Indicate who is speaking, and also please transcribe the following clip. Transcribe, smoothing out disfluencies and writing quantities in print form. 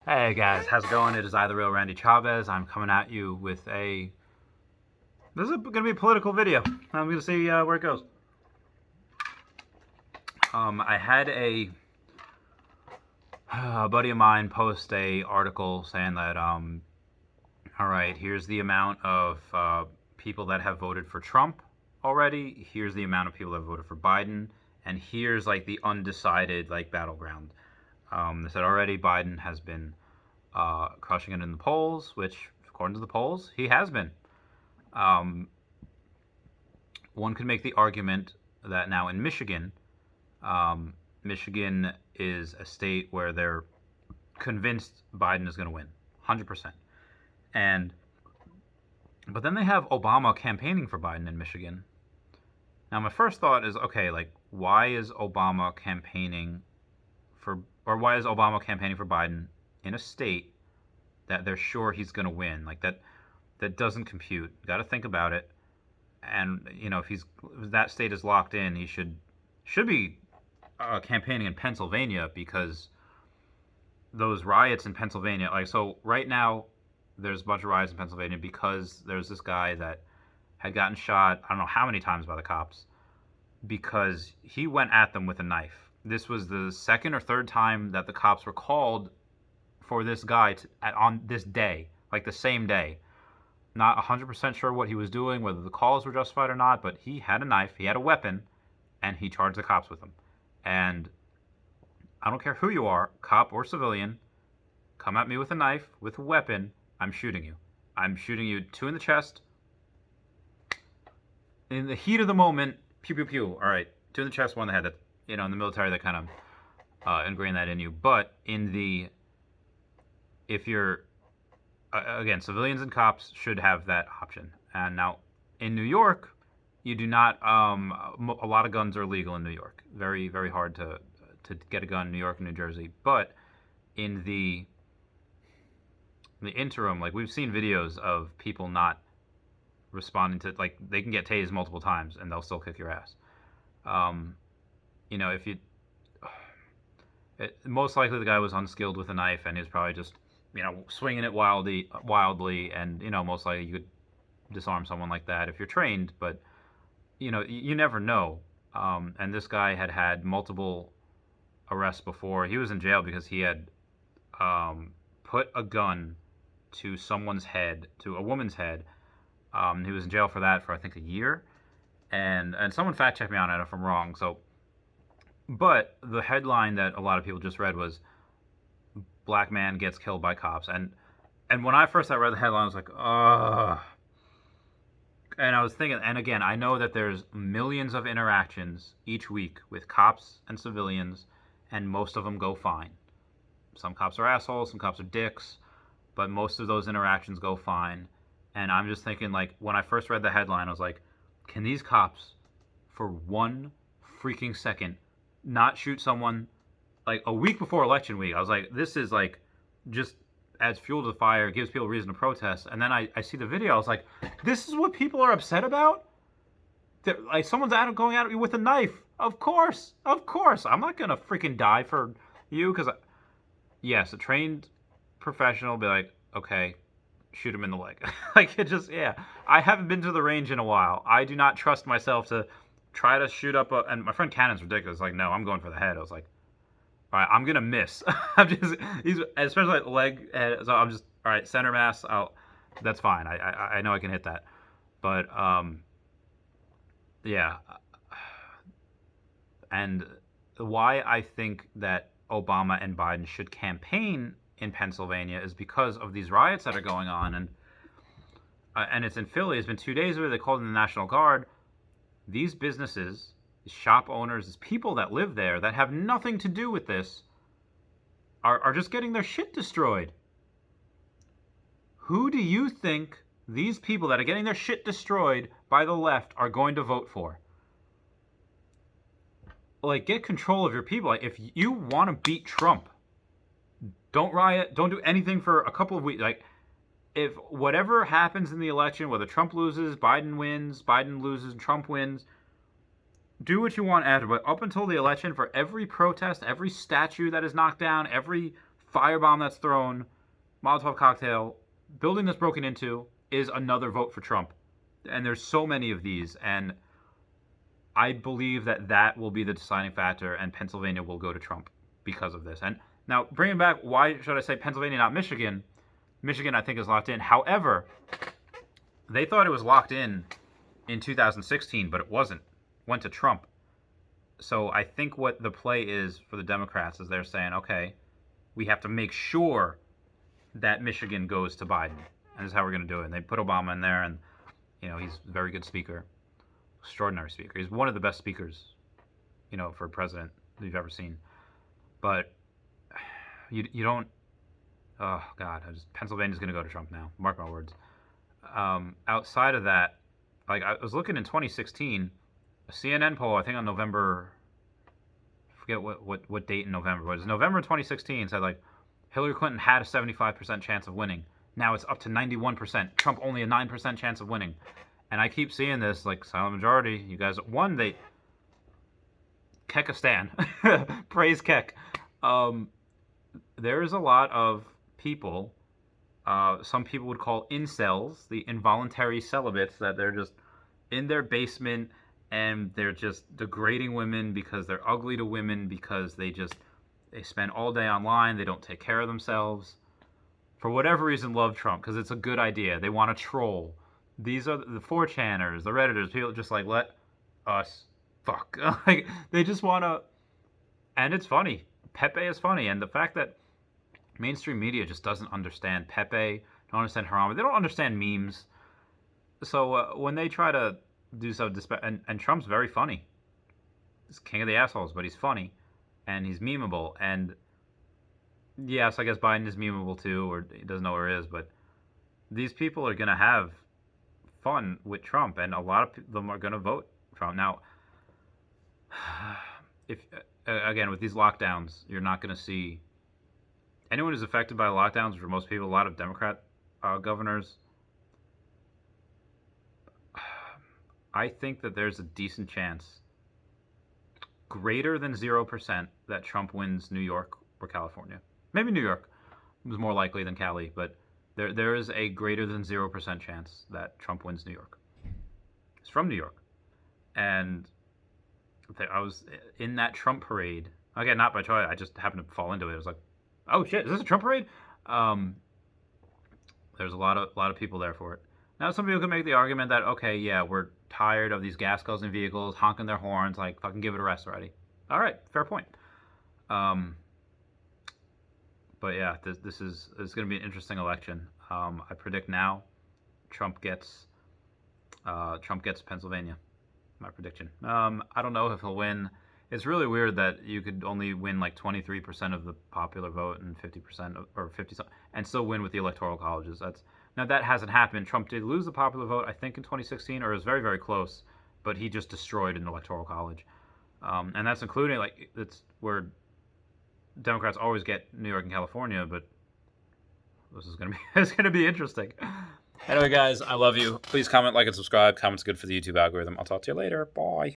Speaker 1: Hey guys, how's it going? It is I, the real Randy Chavez. I'm coming at you with This is going to be a political video. I'm going to see where it goes. I had a buddy of mine post a article saying that, all right, here's the amount of people that have voted for Trump already. Here's the amount of people that have voted for Biden, and here's like the undecided like battleground. They said already Biden has been crushing it in the polls, which, according to the polls, he has been. One could make the argument that now in Michigan, Michigan is a state where they're convinced Biden is going to win, 100%. But then they have Obama campaigning for Biden in Michigan. Now, my first thought is, okay, like, why is Obama campaigning for Biden in a state that they're sure he's going to win? Like, that doesn't compute. You got to think about it. And if that state is locked in, he should be campaigning in Pennsylvania, because those riots in Pennsylvania, like, so right now there's a bunch of riots in Pennsylvania because there's this guy that had gotten shot, I don't know how many times by the cops, because he went at them with a knife. This was the second or third time that the cops were called for this guy on this day, like the same day. Not 100% sure what he was doing, whether the calls were justified or not, but he had a knife, he had a weapon, and he charged the cops with them. And I don't care who you are, cop or civilian, come at me with a knife, with a weapon, I'm shooting you. I'm shooting you 2 in the chest. In the heat of the moment, pew, pew, pew. All right, 2 in the chest, 1 in the head. That, in the military, they kind of ingrain that in you. But if you're, again, civilians and cops should have that option. And now, in New York, you do not, a lot of guns are illegal in New York. Very, very hard to get a gun in New York and New Jersey. But in the interim, like, we've seen videos of people not responding to, like, they can get tased multiple times and they'll still kick your ass. If you, most likely the guy was unskilled with a knife and he was probably just, swinging it wildly, and, most likely you could disarm someone like that if you're trained, but, you never know. And this guy had multiple arrests before. He was in jail because he had put a gun to someone's head, to a woman's head. He was in jail for that for, I think, a year. And someone fact checked me on it if I'm wrong. But the headline that a lot of people just read was, "Black man gets killed by cops." And when I first read the headline, I was like, ugh. And I was thinking, and again, I know that there's millions of interactions each week with cops and civilians, and most of them go fine. Some cops are assholes, some cops are dicks, but most of those interactions go fine. And I'm just thinking, like, when I first read the headline, I was like, can these cops, for 1 freaking second, not shoot someone, like, a week before election week? I was like, this is, like, just adds fuel to the fire, gives people reason to protest. And then I see the video, I was like, this is what people are upset about? Like, someone's going at me with a knife. Of course. I'm not going to freaking die for you, because, yes, a trained professional will be like, okay, shoot him in the leg. Like, it just, yeah. I haven't been to the range in a while. I do not trust myself to try to shoot up and my friend Cannon's ridiculous. Like, no, I'm going for the head. I was like, all right, I'm gonna miss. He's especially at the leg, so I'm just, all right, center mass. That's fine. I know I can hit that, but yeah. And why I think that Obama and Biden should campaign in Pennsylvania is because of these riots that are going on, and it's in Philly. It's been 2 days where they called in the National Guard. These businesses, shop owners, these people that live there that have nothing to do with this, are just getting their shit destroyed. Who do you think these people that are getting their shit destroyed by the left are going to vote for? Like, get control of your people. Like, if you want to beat Trump, don't riot, don't do anything for a couple of weeks. Like, if whatever happens in the election, whether Trump loses, Biden wins, Biden loses, Trump wins, do what you want after, but up until the election, for every protest, every statue that is knocked down, every firebomb that's thrown, Molotov cocktail, building that's broken into is another vote for Trump. And there's so many of these, and I believe that will be the deciding factor, and Pennsylvania will go to Trump because of this. And now, bringing back, why should I say Pennsylvania, not Michigan? Michigan, I think, is locked in. However, they thought it was locked in 2016, but it wasn't. Went to Trump. So I think what the play is for the Democrats is they're saying, okay, we have to make sure that Michigan goes to Biden. And this is how we're going to do it. And they put Obama in there, and he's a very good speaker, extraordinary speaker. He's one of the best speakers, for a president that you've ever seen. But you don't. Oh God, Pennsylvania's going to go to Trump now. Mark my words. Outside of that, like I was looking in 2016, a CNN poll, I think on November, I forget what date in November, but it was November 2016, said like Hillary Clinton had a 75% chance of winning. Now it's up to 91%. Trump only a 9% chance of winning. And I keep seeing this, like, silent majority. You guys, one, they... Kekistan. Praise Kek. There's a lot of people, some people would call incels, the involuntary celibates, that they're just in their basement and they're just degrading women because they're ugly to women, because they spend all day online, they don't take care of themselves. For whatever reason, love Trump, because it's a good idea. They want to troll. These are the 4chaners, the Redditors, people just like, let us fuck. Like, they just want to... And it's funny. Pepe is funny. And the fact that mainstream media just doesn't understand Pepe, don't understand Harambe, they don't understand memes. So when they try to do so, and Trump's very funny. He's king of the assholes, but he's funny. And he's memeable. And yes, I guess Biden is memeable too, or he doesn't know where it is, but these people are going to have fun with Trump, and a lot of them are going to vote Trump. Now, if again, with these lockdowns, you're not going to see anyone who's affected by lockdowns, for most people, a lot of Democrat governors. I think that there's a decent chance, greater than 0%, that Trump wins New York or California. Maybe New York was more likely than Cali, but there is a greater than 0% chance that Trump wins New York. He's from New York. And I was in that Trump parade. Again, not by choice. I just happened to fall into it. I was like, oh shit, is this a Trump parade? There's a lot of people there for it. Now, some people could make the argument that, okay, yeah, we're tired of these gas-guzzling vehicles honking their horns, like, fucking give it a rest already. All right, fair point. But yeah, this is going to be an interesting election. I predict now, Trump gets Pennsylvania. My prediction. I don't know if he'll win. It's really weird that you could only win like 23% of the popular vote and 50% or 50 and still win with the electoral colleges. Now that hasn't happened. Trump did lose the popular vote, I think, in 2016, or it was very, very close, but he just destroyed an electoral college, and that's including it's where Democrats always get New York and California, but this is gonna be interesting. Anyway, guys, I love you. Please comment, like, and subscribe. Comment's good for the YouTube algorithm. I'll talk to you later. Bye.